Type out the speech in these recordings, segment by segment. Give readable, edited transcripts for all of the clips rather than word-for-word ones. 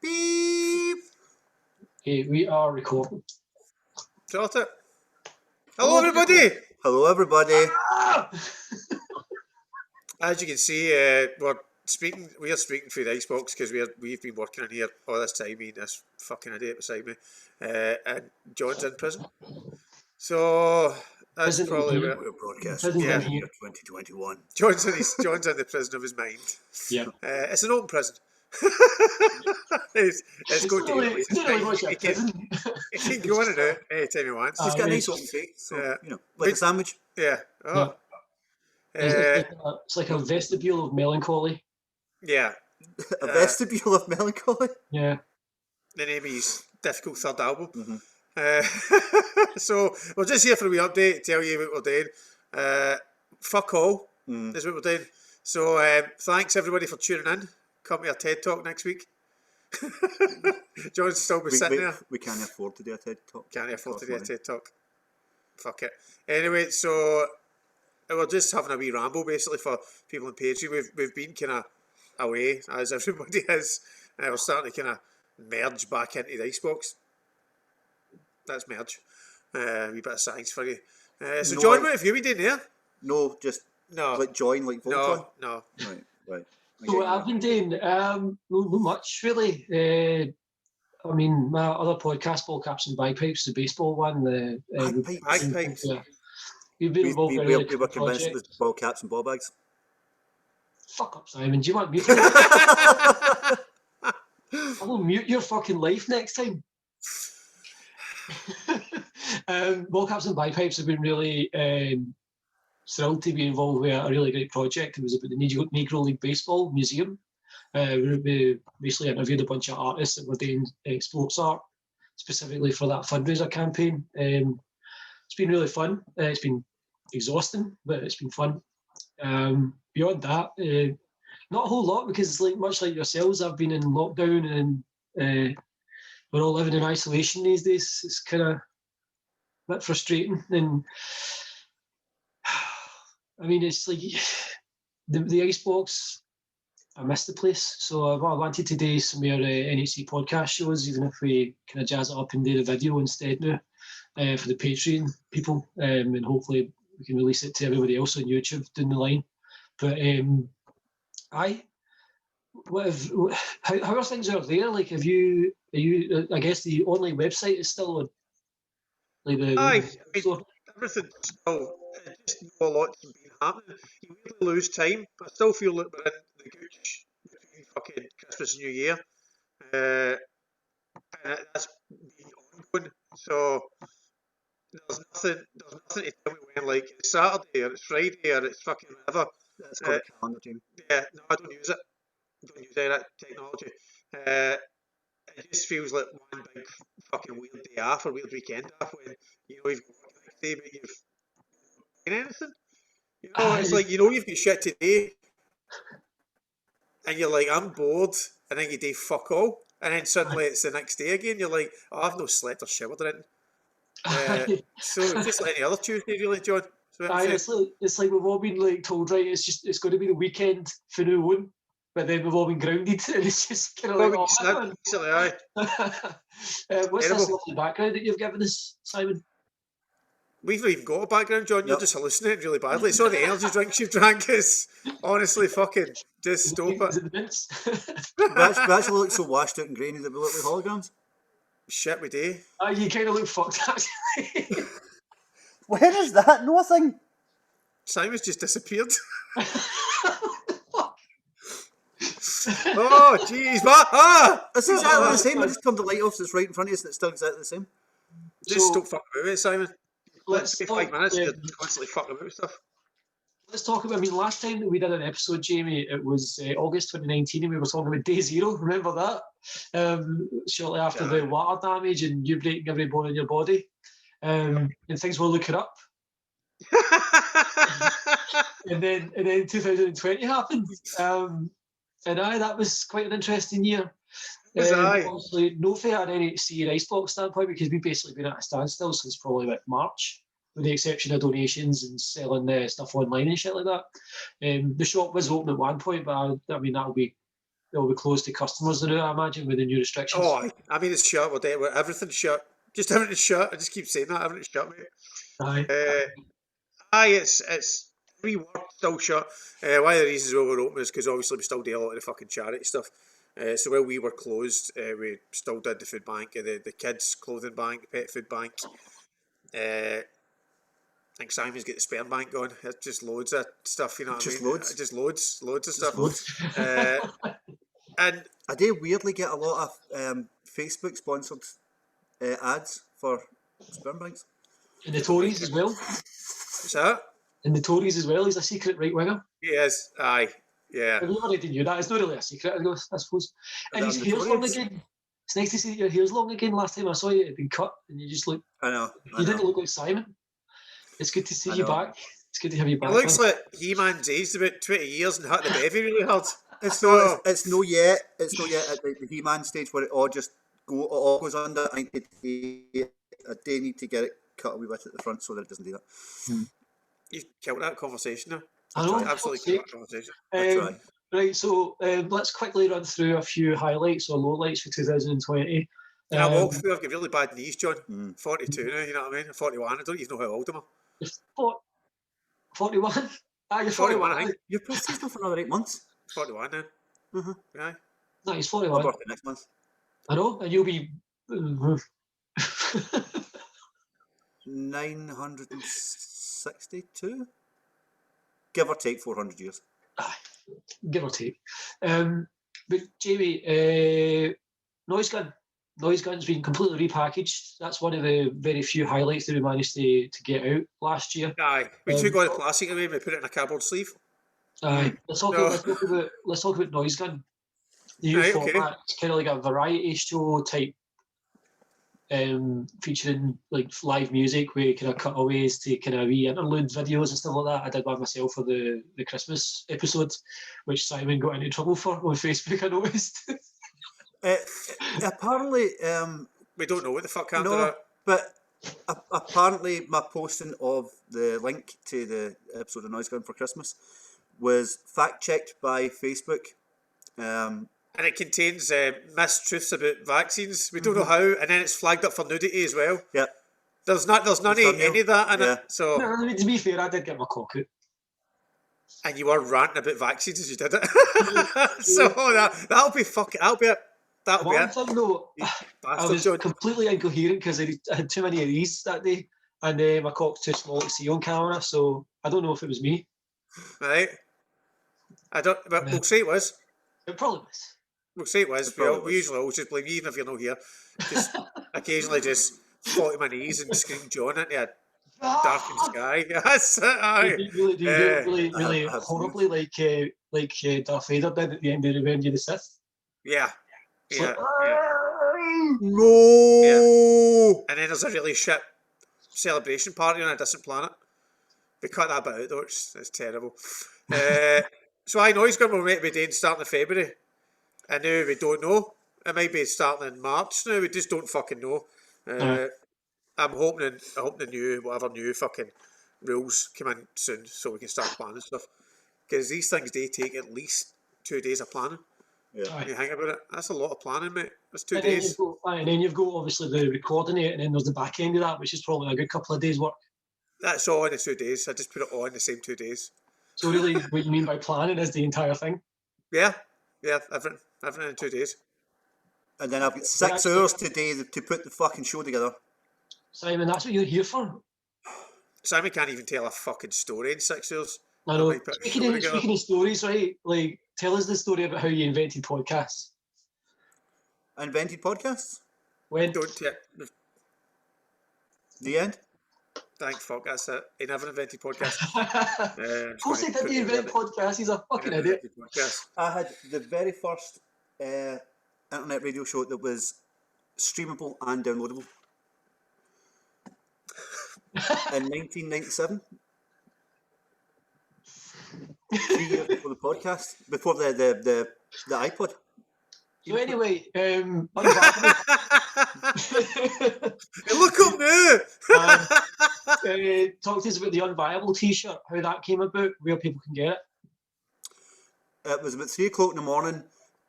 Beep. Okay, we are recording. Start it. Hello, everybody. Hello, everybody. As you can see, we are speaking through the Xbox because we've been working in here all this time. This fucking idiot beside me, and John's in prison. So that's Prison probably here. where We're broadcasting Prison from here. year 2021. John's in the prison of his mind. Yeah. It's an open prison. it's good not really, it's not really much a prison. He can go in and out anytime he wants. He's got a nice open face, so, like a sandwich. Yeah. Oh. It's like a vestibule of melancholy. Yeah. A vestibule of melancholy. Yeah. The name of his difficult third album. Mm-hmm. So we're just here for a wee update, tell you what we're doing. Fuck all is what we're doing. So thanks everybody for tuning in. Come to our TED Talk next week. John's still sitting there. We can't afford to do a TED Talk. Can't afford to do a TED Talk. Fuck it. Anyway, so we're just having a wee ramble basically for people on Patreon. We've been kind of away, as everybody is. We're starting to kind of merge back into the Icebox. That's merge. A wee bit of science for you. So John, what have you been doing there? No, just like join, like Voltron? No. Right. So what I've been doing, not much really. I mean, my other podcast, Ball Caps and Bagpipes, the baseball one. Bagpipes. Yeah. We've been involved in a really we were convinced it was ball caps and ball bags. Fuck up, Simon. Do you want me to? I will mute your fucking life next time. Ball Caps and Bagpipes have been really thrilled to be involved with a really great project. It was about the Negro League Baseball Museum. We basically interviewed a bunch of artists that were doing sports art specifically for that fundraiser campaign. It's been really fun. It's been exhausting, but it's been fun. Beyond that, not a whole lot because, much like yourselves, I've been in lockdown and we're all living in isolation these days. It's kind of a bit frustrating. And I mean, it's like the Icebox. I missed the place, so I wanted to do some more NHC podcast shows, even if we kind of jazz it up and do the video instead now for the Patreon people, and hopefully we can release it to everybody else on YouTube down the line. But how are things out there? Like, are you? I guess the online website is still on. Like Everything's still just a lot's been happening. You really lose time, but I still feel like we're in the gooch between fucking Christmas and New Year, and that's been ongoing. So there's nothing to tell me when, like, it's Saturday or it's Friday or it's fucking whatever. That's called a calendar, team. Yeah, no, I don't use it. I don't use any of that technology. It just feels like one big fucking weird day off or weird weekend off when you've got work the next day but you've not done anything. It's like you've got shit to do and you're like, I'm bored, and then you do fuck all, and then suddenly it's the next day again. You're like, oh, I've no slept or showered or anything. So it's just like any other Tuesday, really, John. It's like we've all been like told, right? It's going to be the weekend for now on. But then we've all been grounded, and it's just kind of what's this lovely background that you've given us, Simon? We've not even got a background, John. You're just hallucinating really badly. It's all the energy drinks you've drank. Is honestly fucking just stop it. Is it the mints? we actually look so washed out and grainy that we look like holograms. Shit, we do. You kind of look fucked, actually. Where is that? Nothing. Simon's just disappeared. Oh, jeez, what? It's exactly the same. I just turned the light off, so it's right in front of us, and it's still exactly the same. Just stop fucking about it, Simon. Let's be 5 minutes, you're constantly fucking about stuff. Let's talk about, last time that we did an episode, Jamie, it was August 2019, and we were talking about Day Zero, remember that? Shortly after the water damage and you breaking every bone in your body. And things were looking up. and then 2020 happened. And that was quite an interesting year. Obviously, no fair at NHC and Icebox standpoint because we've basically been at a standstill since probably about March, with the exception of donations and selling stuff online and shit like that. The shop was open at one point, but that'll be it'll be closed to customers now, I imagine, with the new restrictions. Oh, I mean, it's shut. Everything's shut. Just everything's shut. I just keep saying that. Everything's shut, mate. Aye. It's every word still shut. One of the reasons why we're open is because obviously we still do a lot of the fucking charity stuff. So while we were closed, we still did the food bank, the kids' clothing bank, the pet food bank. I think Simon's got the sperm bank going. It's just loads of stuff, you know what I mean? Loads. Just loads of stuff. Loads. And I do weirdly get a lot of Facebook sponsored ads for sperm banks. And the Tories as well. what's that? And the Tories as well. He's a secret right winger. He is. Aye. Yeah. We already knew that. It's not really a secret, I suppose. And his the hair's long Tories? again. It's nice to see that your hair's long again. Last time I saw you, it had been cut, and you just look. I know. You didn't look like Simon. It's good to see I you know. back. It's good to have you back. It looks man. like He-Man's aged about 20 years and hit the bevy really hard. It's not. It's no yet. It's not yet at the He-Man stage where it all goes under. I think I do need to get it cut a wee bit at the front so that it doesn't do that. You've killed that conversation now. I know. Absolutely killed that conversation. I try. Right, so let's quickly run through a few highlights or lowlights for 2020. I walk through, I've got really bad knees, John. Mm. 42 now, you know what I mean? 41, I don't even know how old I am. You're 41? Ah, you're 41, 41. I think. You're probably still for another 8 months. 41 now. Uh-huh. Yeah. No, he's I'll 41. birthday next month. I know, and you'll be. 962, give or take 400 years. Give or take. But Jamie, Noise Gun. Noise Gun's been completely repackaged. That's one of the very few highlights that we managed to get out last year. Aye. We took all the plastic away and we put it in a cardboard sleeve. Aye. Let's talk about Noise Gun. The new Right, format. okay. It's kind of like a variety show type, featuring like live music with kind of cutaways to kind of wee interlude videos and stuff like that. I did one myself for the Christmas episode, which Simon got into trouble for on Facebook, I noticed. Apparently, We don't know what the fuck happened to no, that. but apparently my posting of the link to the episode of Noise Gun for Christmas was fact-checked by Facebook. And it contains mistruths about vaccines. We don't know how, and then it's flagged up for nudity as well. Yeah. There's none of any of that in Yeah. it. So, No, I mean, to be fair, I did get my cock out. and you were ranting about vaccines as you did it. So that'll be fucking. That'll be One it. thing though, I Bastard, was John. completely incoherent because I had too many of these that day, and my cock's too small to see on camera, so I don't know if it was me. Right. I don't. But we'll say it was. It probably was. We'll say it was. It probably We was. usually always just blame you, even if you're not here. Just occasionally just fall to my knees and scream John into a darkened sky. That's it. Aye. Do you really I have horribly like Darth Vader did at the end of Revenge of the Sith? Yeah. It's Yeah. like, Yeah. No. And then there's a really shit celebration party on a distant planet. We cut that bit out though, it's terrible. So I know he's going to be meant to be doing starting in February. And now we don't know. It might be starting in March now, we just don't fucking know. I'm hoping whatever new fucking rules come in soon so we can start planning stuff. Because these things do take at least 2 days of planning. Yeah. When you think about it, that's a lot of planning, mate. That's 2 and then days. you've got obviously the recording it, and then there's the back end of that, which is probably a good couple of days' work. That's all in the 2 days. I just put it all in the same 2 days. So really, what you mean by planning is the entire thing. Yeah, everything in 2 days. And then I've got 6 hours today to put the fucking show together. Simon, that's what you're here for. Simon can't even tell a fucking story in 6 hours. I know. might put a show together. Speaking of stories, right? Like, tell us the story about how you invented podcasts. Invented podcasts. When? Don't tell. The end. Thank fuck, that's it. He never invented podcast. Of course he didn't invent podcasts. He's a fucking idiot. I had the very first internet radio show that was streamable and downloadable in 1997. 3 years before the podcast, before the iPod. So anyway, unviable. Look up now! Talk to us about the Unviable T-shirt, how that came about, where people can get it. It was about 3 o'clock in the morning.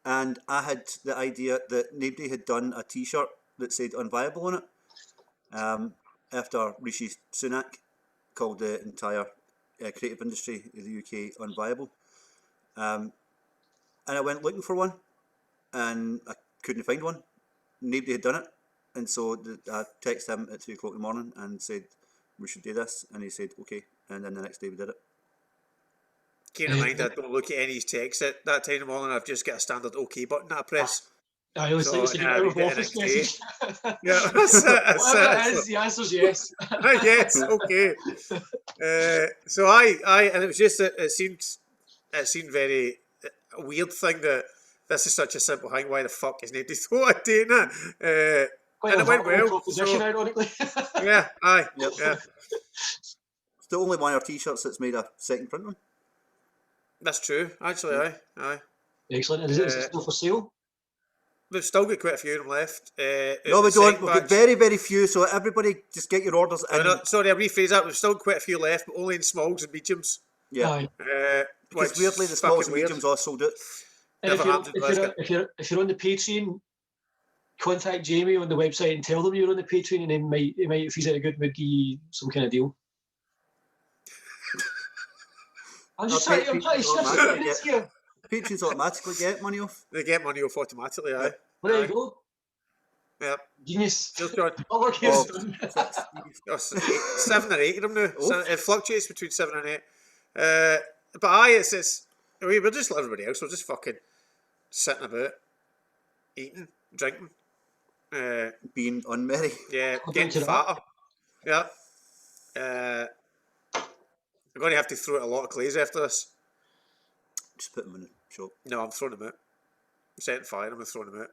and I had the idea that nobody had done a T-shirt that said "unviable" on it. After Rishi Sunak called the entire creative industry in the UK unviable, and I went looking for one, and I couldn't find one. Nobody had done it, and so I texted him at 2 o'clock in the morning and said we should do this, and he said okay, and then the next day we did it. Keep in mind, I don't look at any of his texts at that time in the morning. I've just got a standard OK button that I press. I always think it's an out of office message. Yeah, that's it. Whatever it is, the answer's yes. Yes, okay. So I, and it was just it seemed very a weird thing that this is such a simple thing. Why the fuck is nobody thought of doing it? And it went well. Proposition, ironically. Yeah, aye, Yep. yeah. It's the only one of our T-shirts that's made a second print one. That's true. Actually, aye. Excellent. And is it still for sale? We've still got quite a few of them left. No, we don't. We've got very, very few. So everybody, just get your orders in. Sorry, I rephrase that. We've still got quite a few left, but only in smalls and mediums. Yeah. Because weirdly, the smalls and mediums all sold out. If you're on the Patreon, contact Jamie on the website and tell them you're on the Patreon, and he might if he's in a good mood, give you some kind of deal. I'm just trying to shift minutes here. Patrons automatically get money off. They get money off automatically, aye. Well, there you go. Yep. Genius. Just John. All work is done. 7 or 8 of them now. So it fluctuates between 7 and 8. But aye, we're just like everybody else. We're just fucking sitting about, eating, drinking, being unmerry. Yeah, getting fatter. Yeah. We're going to have to throw out a lot of clays after this. Just put them in the shop. No, I'm throwing them out. I'm setting fire and I'm throwing them out.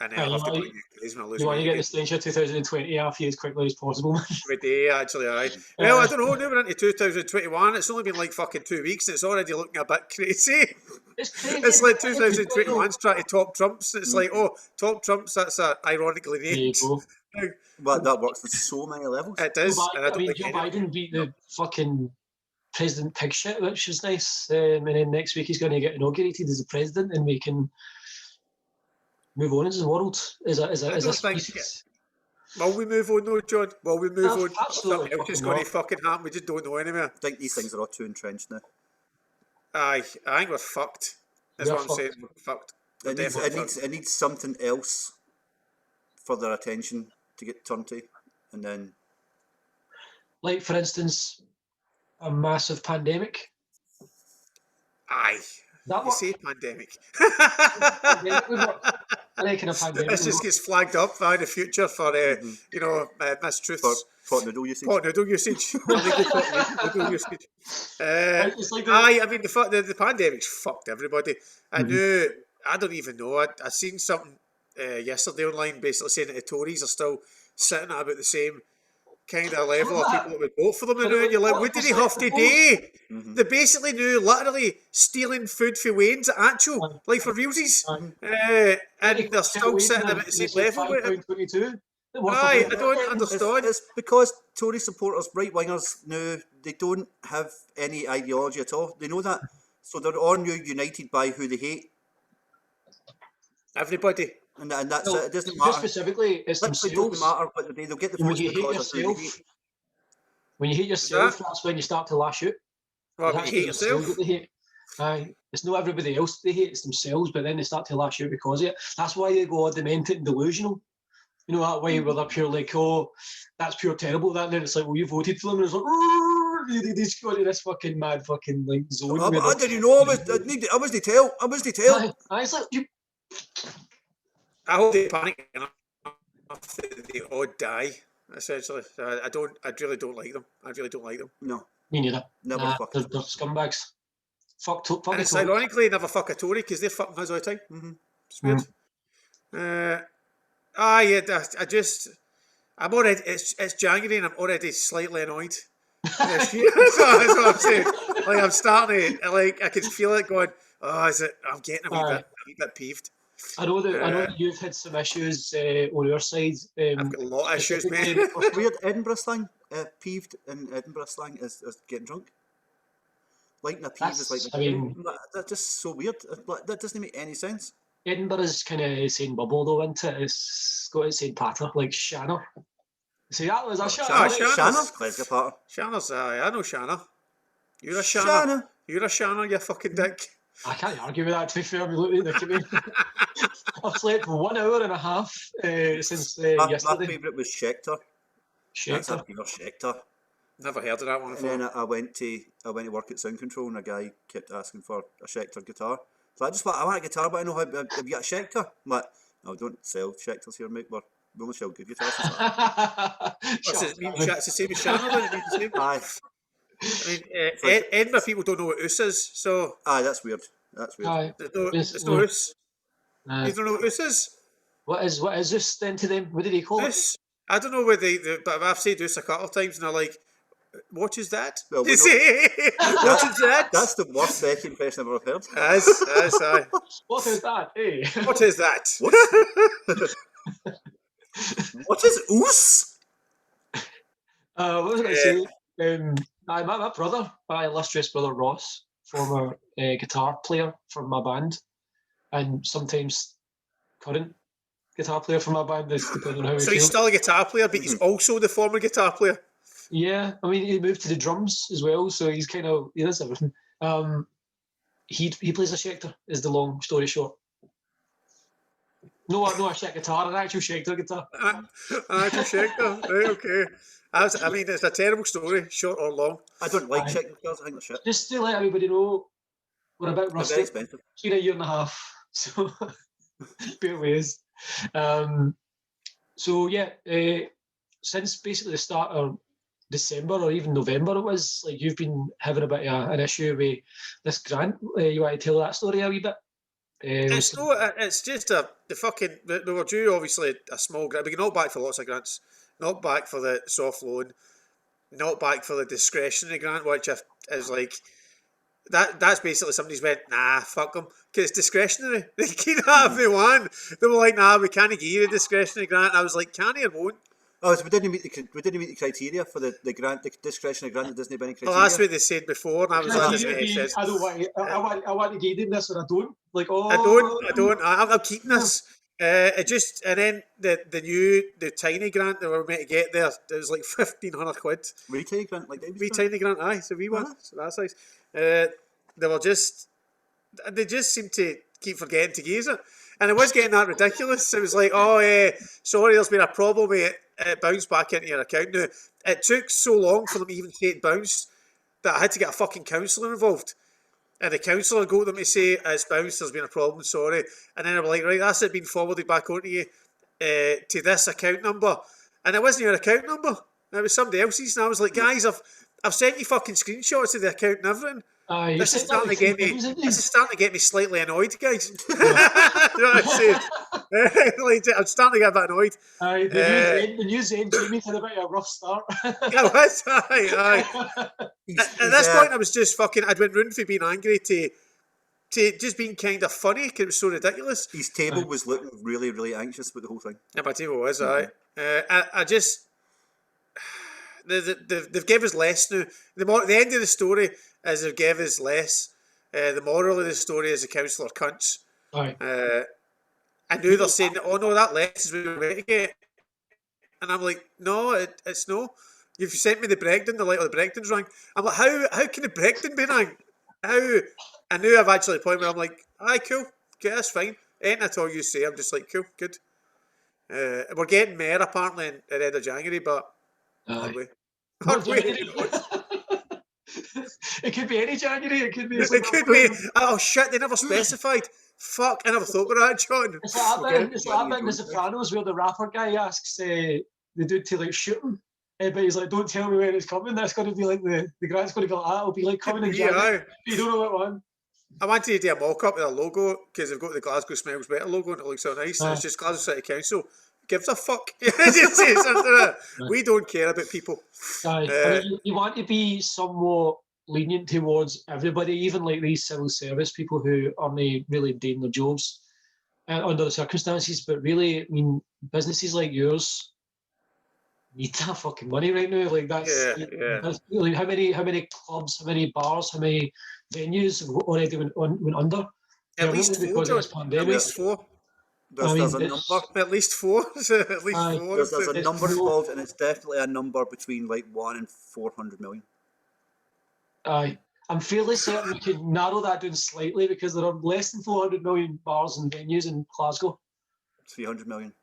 And then I'll have to put new clays when I lose. You want to get the Stranger 2020 off you as quickly as possible, man. Every day, actually, aye. Well, I don't know, now we're into 2021. It's only been like fucking 2 weeks and it's already looking a bit crazy. It's crazy. It's like 2021's trying to top Trumps. It's like, oh, top Trumps, that's ironically named. There you go. But that works on so many levels. It does. Joe Biden beat the fucking President pig shit, which is nice. And then next week he's going to get inaugurated as the president, and we can move on as a world, as a species. Will we move on though, John? Will we move on? Absolutely. Something else is going to fucking happen. We just don't know anymore. I think these things are all too entrenched now. Aye, I think we're fucked. That's what I'm saying. We're fucked. It needs something else for their attention to get turned to, and then, like for instance, a massive pandemic. Aye. That you say pandemic. This just gets flagged up by the future for mistruths. Pot noodle usage. Pot noodle usage. Noodle usage. Aye, I mean the pandemic's fucked everybody. I don't even know. I seen something yesterday online basically saying that the Tories are still sitting at about the same kind of level of people that would vote for them, and you're like, what did they have to do? They basically knew literally stealing food for Wayne's at actual, like for realsies, and they're still sitting about the same level with it. Aye, I don't understand. It's because Tory supporters, right wingers, now they don't have any ideology at all. They know that, so they're all now united by who they hate. Everybody. And that's it. It doesn't matter. Specifically, it's themselves. It doesn't matter, but they'll get the votes because of who they hate. When you hate yourself, that's when you start to lash out. Well, when you hate yourself. Aye, it's not everybody else they hate, it's themselves, but then they start to lash out because of it. That's why they go demented and delusional. You know, that way where they're pure like, oh, that's pure terrible. That, and then it's like, well, you voted for them, and it's like, they just go into this fucking mad fucking like zone. I didn't know. I was the tell. It's like, you... I hope they panic enough that they all die. Essentially, I really don't like them. I really don't like them. No, me neither. Never fuck. They're scumbags. Fuck and it's ironically never fuck a Tory because they're fucking us all the time. It's weird. I'm already. It's January and I'm already slightly annoyed. That's what I'm saying. Like I'm starting to, like I can feel it going. Oh, is it? I'm getting a wee bit peeved. I know that you've had some issues on your side. I've got a lot of issues, mate. Weird Edinburgh slang. Peeved in Edinburgh slang is getting drunk. Lighting a peeve is like. I mean, that's just so weird. That doesn't make any sense. Edinburgh's kind of St. Bubble though, isn't it? It's got its St. Pater, like Shannon. See, that was a Shannon. Shannon? Glasgow Pater. Shanner's, I know Shanner. You're a Shanner. Shannon. You're a Shanner, you fucking dick. I can't argue with that, to be fair. Look at me. I've slept for 1 hour and a half since My yesterday. favourite was Schechter. That's a Schechter. pure Schechter. Never heard of that one And before. then I went to work at Sound Control, and a guy kept asking for a Schecter guitar. So I just thought, I want a guitar, but I know have you got a Schecter? I'm like, no, don't sell Schechters here, mate. We only sell good guitars. What's it mean? It's the same as Shanner, then? It means the same? Aye. I mean, Edinburgh people don't know what Oos is, so Aye, that's weird. That's weird. Aye. there's no Oos. Aye. You don't know what Oos is? What is this then to them? What do they call it? Oos? I don't know what but I've said Oos a couple of times, and they're like, what is that? Well, we You say, what is that? That's the worst Becky impression I've ever heard. Aye. What is that? Hey. What is that? What is oos? What was I going to say? My brother, my illustrious brother Ross, former guitar player for my band, and sometimes current guitar player for my band, depending on how we So feel. he's still a guitar player, but he's also the former guitar player. Yeah, I mean, he moved to the drums as well, so he does everything. He plays a Schecter, is the long story short. No, a Schecter guitar, an actual Schecter guitar. An actual Schecter, right, okay. I mean, it's a terrible story, short or long. I don't like Schecter guitars, I think they're shit. Just to let everybody know, we're a bit They're rusty. very expensive. It's been a year and a half, so bear with us. So yeah, since basically the start of December or even November, it was like you've been having a bit of an issue with this grant. You want to tell that story a wee bit? It's just they were due obviously a small grant. We can not back for lots of grants, not back for the soft loan, not back for the discretionary grant, which is like that's basically somebody's went, nah, fuck them, because it's discretionary. They can have the one. They were like, nah, we can't give you a discretionary grant. I was like, can he or won't? Oh, so we didn't meet the criteria for the grant, the discretionary grant that doesn't have any criteria. Well, that's what they said before, and I was like, I don't want. I want to give them this, or I don't. Like, I don't. I'm keeping this. And then the tiny grant that we were meant to get there, it was like £1,500. Wee tiny grant, like Wee tiny grant, aye, it's a wee one. So that's nice. They just seemed to keep forgetting to use it. And it was getting that ridiculous. It was like, sorry, there's been a problem with it bounced back into your account. Now, it took so long for them to even say it bounced that I had to get a fucking counsellor involved. And the counsellor got them to say, it's bounced, there's been a problem, sorry. And then I was like, right, that's it been forwarded back onto you to this account number. And it wasn't your account number. It was somebody else's. And I was like, guys, I've sent you fucking screenshots of the account and everything. This is starting to get me slightly annoyed, guys. You know what I'm saying? I'm starting to get a bit annoyed. The news end Jamie had a bit of a rough start. Yeah, it was. Aye. At this point, I was just fucking. I'd went round for being angry to just being kind of funny because it was so ridiculous. His table was looking really, really anxious about the whole thing. Yeah, my table was. I just. They've given us less now. The end of the story is they've given us less. The moral of the story is the councillor cunts. Aye. And now they're saying, oh no, that less is what we're going to get. And I'm like, no, it's no. You've sent me the breakdown, the letter of the breakdown's rang. I'm like, how can the breakdown be rang? How? And now I've actually pointed where I'm like, aye, cool, okay, that's fine. Ain't that all you say? I'm just like, cool, good. We're getting more apparently at the end of January, but are we? It could be any January. It could be. It could be. Oh shit! They never specified. Fuck! I never thought of that, John. It's like that bit in The Sopranos where the rapper guy asks the dude to like shoot him, but he's like, "Don't tell me when it's coming. That's going to be like the grant's going to be like that. It'll be like coming in January. You don't know what one." I wanted to do a mock-up of their logo because they've got the Glasgow Smells Better logo and it looks so nice. And it's just Glasgow City Council. Gives a fuck. We don't care about people. I mean, you want to be somewhat lenient towards everybody, even like these civil service people who aren't really doing their jobs under the circumstances. But really, I mean, businesses like yours need that fucking money right now. Like that's like how many clubs, how many bars, how many venues have already went under At least only four, because of John. this At pandemic. least four. There's a number. At least four. At least Aye. four. There's a It's number no- involved, and it's definitely a number between like 1 and 400 million. Aye. I'm fairly certain we can narrow that down slightly because there are less than 400 million bars and venues in Glasgow. 300 million.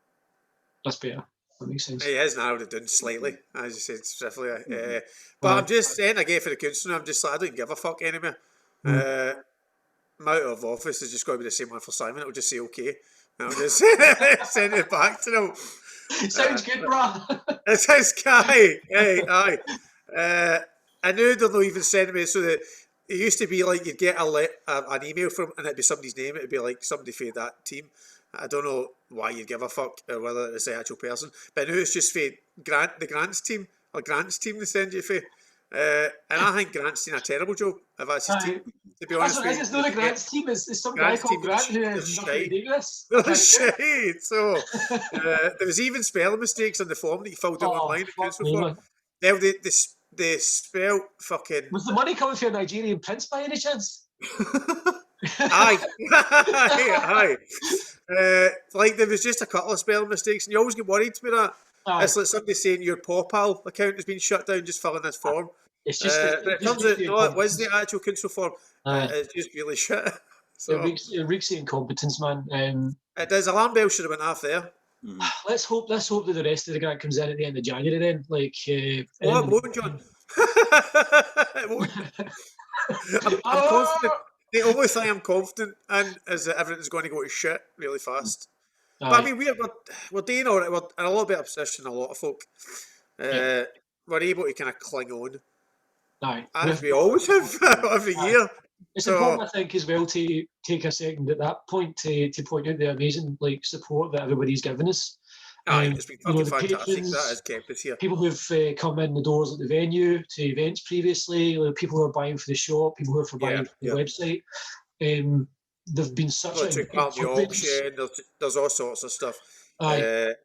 That's better. That makes sense. He has narrowed it down slightly, as you said, specifically. But I'm just saying, again, for the council, I'm just like, I don't give a fuck anymore. My out of office is just going to be the same one for Simon. It'll just say okay. And I'll just send it back to them. Sounds good, brah. It says, aye. I knew they're not even sending me, so that it used to be like you'd get an email from, and it'd be somebody's name. It'd be like somebody for that team. I don't know why you'd give a fuck or whether it's the actual person, but I know it's just for the Grant's team they send you for. And I think Grant's doing a terrible job if that's his team. To be honest with you, it's not a Grant's team. It's some Grant's guy called team Grant who is has nothing to shite. do with this. They're shite. So there was even spelling mistakes on the form that you filled out online at council me, form. man. Now they spelled fucking. Was the money coming from a Nigerian prince by any chance? Aye. Like there was just a couple of spelling mistakes, and you always get worried with that. Aye. It's like somebody saying your PawPal account has been shut down, just fill in this form. It's just. But it turns out, no, it was the actual council form. It's just really shit. So It reeks of incompetence, man. it does. Alarm bell should have been half there. Let's hope that the rest of the grant comes in at the end of January. Then, like, It won't, John. It won't. I'm confident. The only thing I'm confident in is that everything's going to go to shit really fast. But I mean, we're doing all right. We're in a little bit of position, a lot of folk. We're able to kind of cling on, as we always have every year. It's important, I think, as well to take a second at that point to point out the amazing support that everybody's given us. It's been fucking fantastic. Patrons, That has kept us here. People who've come in the doors at the venue to events previously, people who are buying for the shop, people who are buying for the website. They've been such a took part in the auction. There's all sorts of stuff. And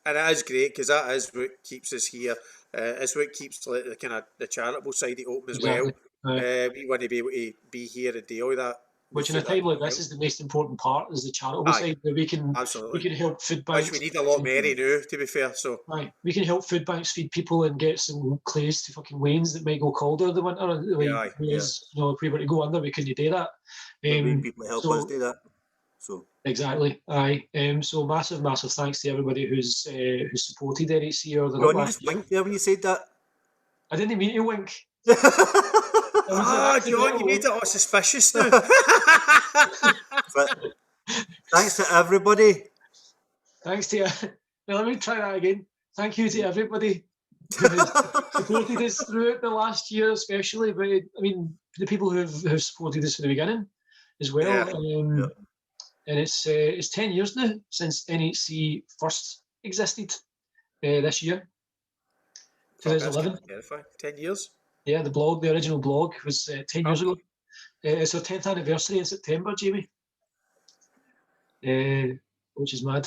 it is great because that is what keeps us here. It's what keeps the kind of the charitable side open as well. We want to be able to be here and do all that. Which in a time like this is the most important part, is the charitable side, where we can help food banks. Which we need a lot more now, to be fair. So we can help food banks feed people and get some clays to fucking lanes that might go colder in the winter. If we were to go under, we couldn't do that. People help us do that. So exactly, so massive thanks to everybody who's supported NHC or the. Ron, you just winked there when you said that. I didn't mean to wink. John, you made it all suspicious now. But thanks to everybody. Thanks to you. Now, let me try that again. Thank you to everybody who has supported us throughout the last year, especially. But I mean, the people who have supported us from the beginning as well. And it's 10 years now since NHC first existed this year. 2011. 10 years. Yeah, the original blog was 10 years ago. It's our 10th anniversary in September, Jamie. Which is mad.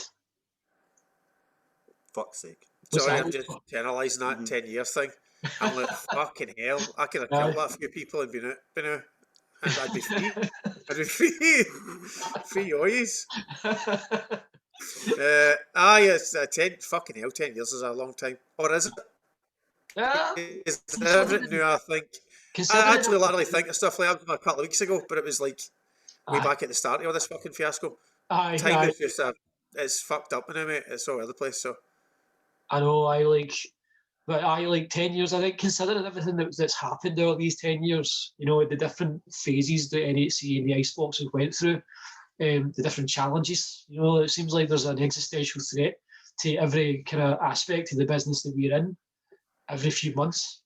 Fuck's sake. Sorry, I'm just generalising that 10 years thing. I'm like, fucking hell, I could have killed that few people and been out. And I'd be free. I'd be free. Free yoys. It's 10 fucking hell, 10 years is a long time. Or is it? It's everything new, I think. I actually literally think of stuff like that a couple of weeks ago, but it was like way back at the start of all this fucking fiasco. Time is just it's fucked up now, mate. It's all over the place. So I know, but 10 years, I think, considering everything that's happened all these 10 years, the different phases that NHC and the Icebox have went through, the different challenges, it seems like there's an existential threat to every kind of aspect of the business that we're in every few months.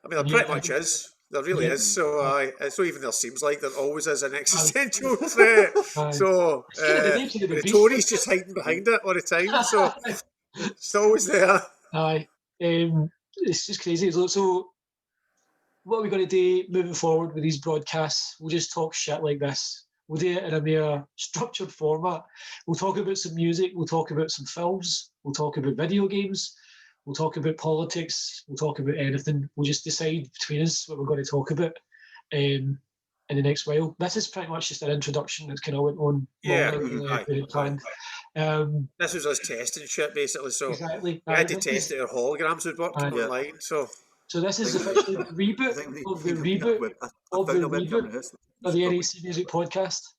I mean, there pretty much is. There really is. So so even there seems like there always is an existential threat. So the Tories just hiding behind it all the time. So it's always there. It's just crazy. So what are we going to do moving forward with these broadcasts? We'll just talk shit like this. We'll do it in a mere structured format. We'll talk about some music. We'll talk about some films. We'll talk about video games. We'll talk about politics. We'll talk about anything. We'll just decide between us what we're going to talk about. in the next while. This is pretty much just an introduction that's kind of went on Yeah, longer than aye, we had planned. This was us testing shit, basically, so Exactly. we had to test that our holograms would work online, so... So this is officially the reboot of the reboot of the NHC Music Podcast.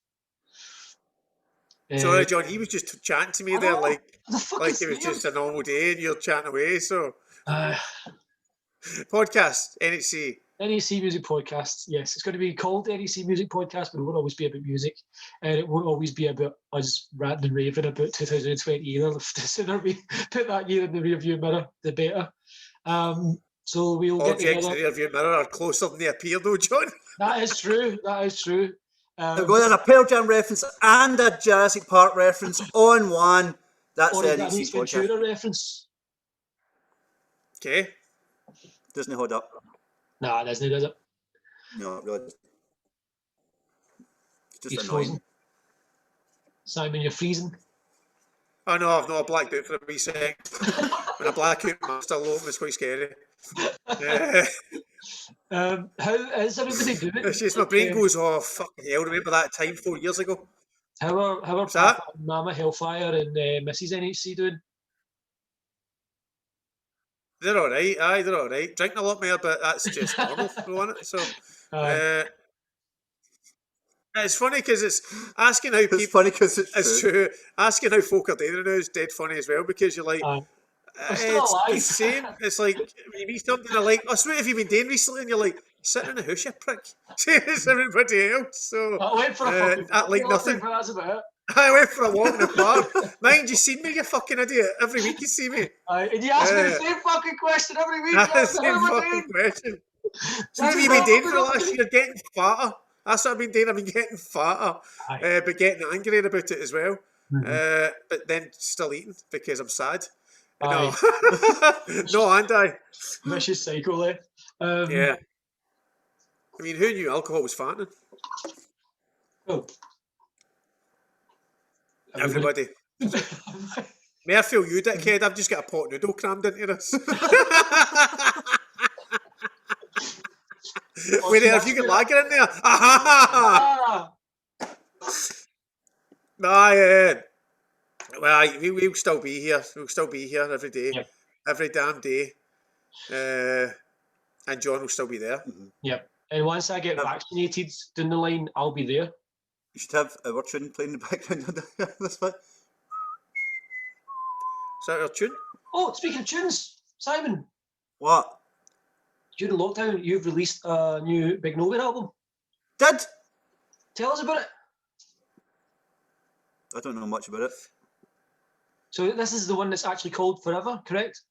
Sorry, John, he was just chatting to me there like it was just a normal day and you're chatting away, so... Podcast, NHC. NHC Music Podcast, yes. It's going to be called NHC Music Podcast, but it won't always be about music. And it won't always be about us ranting and raving about 2020 either. The sooner we put that year in the rearview mirror, the better. So we'll Objects get in the rearview mirror are closer than they appear, though, John. That is true. There's a Pearl Jam reference and a Jurassic Park reference on one. That's the NHC Podcast. Ventura reference. Okay. Doesn't it hold up? Nah, does it? No, it really. It's just He's annoying. frozen. Simon, you're freezing. Oh no, I've not blacked out for a wee sec. When I black out, I'm still open. It's quite scary. How is everybody doing? It's just my brain goes, oh fucking hell! Remember that time 4 years ago? How are Papa, Mama Hellfire and Mrs NHC doing? They're all right. Aye, they're all right. Drinking a lot more, but that's just normal for one. So it's funny because it's asking how people. It's funny because it's true. Asking how folk are doing now is dead funny as well because you're like. It's the same. It's like you meet something like, oh, so what have you been doing recently? And you're like, sitting in the house, you prick. It's everybody else. So I went for a fucking like nothing. That's about it. I went for a walk in the park. Mind, you seen me, you fucking idiot. Every week you see me. And you ask me the same fucking question every week. The same fucking question. So what have you been doing for the last year? Getting fatter. That's what I've been doing. I've been getting fatter, but getting angry about it as well. But then still eating because I'm sad. No, no, and I. That's just psycho, eh? Yeah. I mean, who knew alcohol was fattening? Oh. Everybody. May I feel you, dickhead? I've just got a pot noodle crammed into this. Wait, have you got lager in there? Nah, yeah. Well, we'll still be here. We'll still be here every day, every damn day. And John will still be there. Yep. And once I get vaccinated down the line, I'll be there. You should have our tune playing in the background on this bit. Is that our tune? Oh, speaking of tunes, Simon. What? During lockdown, you've released a new Big Nowhere album. Did? Tell us about it. I don't know much about it. So this is the one that's actually called Forever, correct?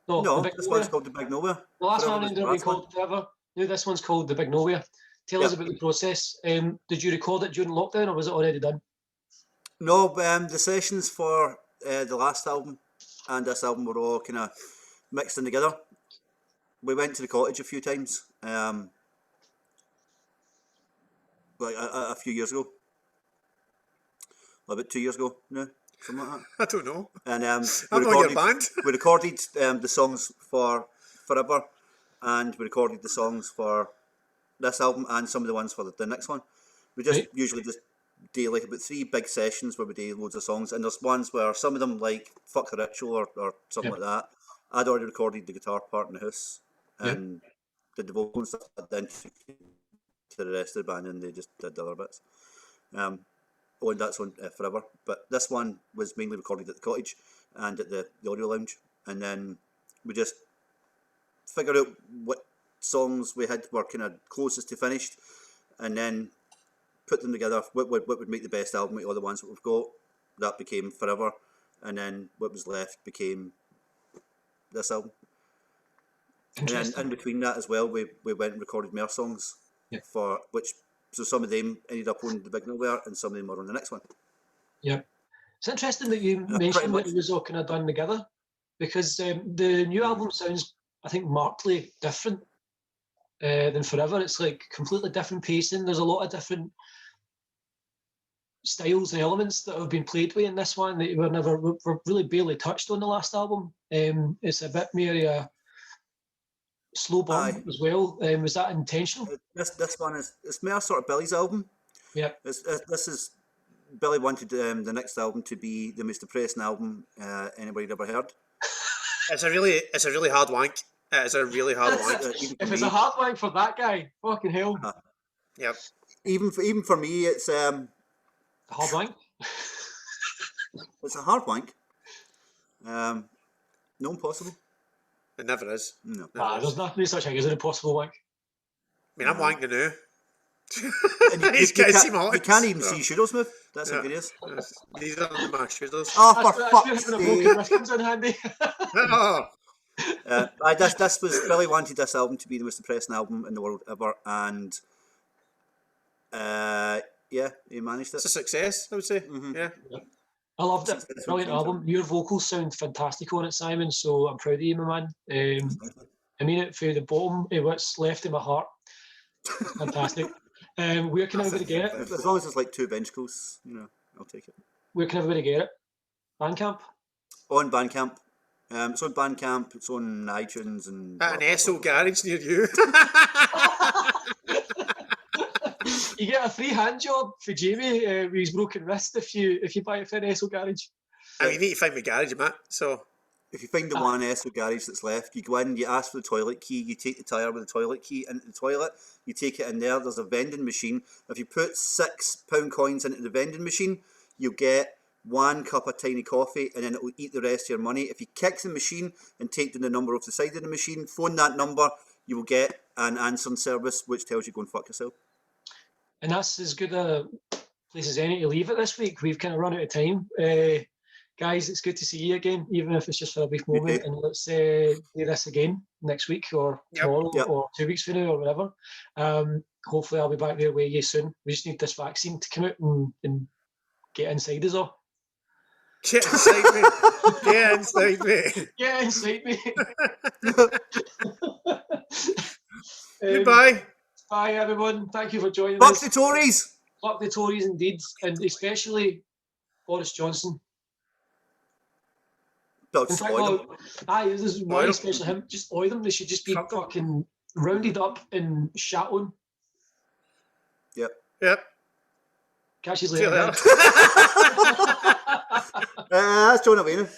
No, this one's called The Big Nowhere. The last one ended up being called Forever. No, this one's called The Big Nowhere. Tell us about the process. Did you record it during lockdown or was it already done? No, the sessions for the last album and this album were all kind of mixed in together. We went to the cottage a few times, like a few years ago. About 2 years ago, no, something like that. I don't know. And I'm not your band. We recorded the songs for Forever, and we recorded the songs for this album and some of the ones for the next one. We just usually just do like about 3 big sessions where we do loads of songs, and there's ones where some of them like Fuck the Ritual or something like that. I'd already recorded the guitar part in the house and did the vocals and stuff, then to the rest of the band and they just did the other bits. And that's on Forever. But this one was mainly recorded at the cottage and at the audio lounge, and then we just figured out what songs we had were kind of closest to finished, and then put them together. What would make the best album with all the ones that we've got? That became Forever, and then what was left became this album. And then in between that as well, we went and recorded more songs for which. So some of them ended up on The Big Nowhere, and some of them are on the next one. Yeah, it's interesting that you mentioned that it was all kind of done together, because the new album sounds, I think, markedly different than Forever. It's like completely different pacing. There's a lot of different styles and elements that have been played with in this one that were really barely touched on the last album. It's a bit more slow burn as well. Was that intentional? This one is, it's more sort of Billy's album. Yeah. This is, Billy wanted the next album to be the most depressing album anybody'd ever heard. It's a really hard wank. It's a really hard wank. If it's a hard wank for that guy, fucking hell. Yep. Even for me, it's a hard wank. It's a hard wank. No impossible. It never is. No. There's nothing such thing as an impossible wank. I mean, I'm wanking now. You can't even see Shootersmith. That's how good he is. These are my shooters. Oh, for fuck's sake! In handy. This was, Billy wanted this album to be the most depressing album in the world ever, and he managed it. It's a success, I would say. Mm-hmm. Yeah. I loved it. Brilliant album. Your vocals sound fantastic on it, Simon. So I'm proud of you, my man. I mean it through the bottom of what's left in my heart. Fantastic. Where can everybody get it? As long as it's like 2 ventricles, I'll take it. Where can everybody get it? Bandcamp? On Bandcamp. It's on Bandcamp, it's on iTunes and... At an SO garage near you. You get a free hand job for Jamie with his broken wrist if you buy it for an SO garage. I mean, you need to find my garage, Matt, so... If you find the one SO garage that's left, you go in, you ask for the toilet key, you take the tyre with the toilet key into the toilet, you take it in there's a vending machine. If you put £6 coins into the vending machine, you'll get 1 cup of tiny coffee, and then it will eat the rest of your money. If you kick the machine and take down the number off the side of the machine, phone that number, you will get an answering service which tells you go and fuck yourself. And that's as good a place as any to leave it this week. We've kind of run out of time. Guys, it's good to see you again, even if it's just for a brief moment. And let's do this again next week or tomorrow or 2 weeks from now or whatever. Hopefully I'll be back there with you soon. We just need this vaccine to come out and get inside us all. Get inside me. Get inside me. Get inside me. Goodbye. Bye, everyone. Thank you for joining Fuck us. the Tories! Fuck the Tories, indeed. And especially Boris Johnson. Dogs, this is why especially him. Just oil them. They should just be fucking rounded up and shat on. Yep. Catch you later. That's John Avena.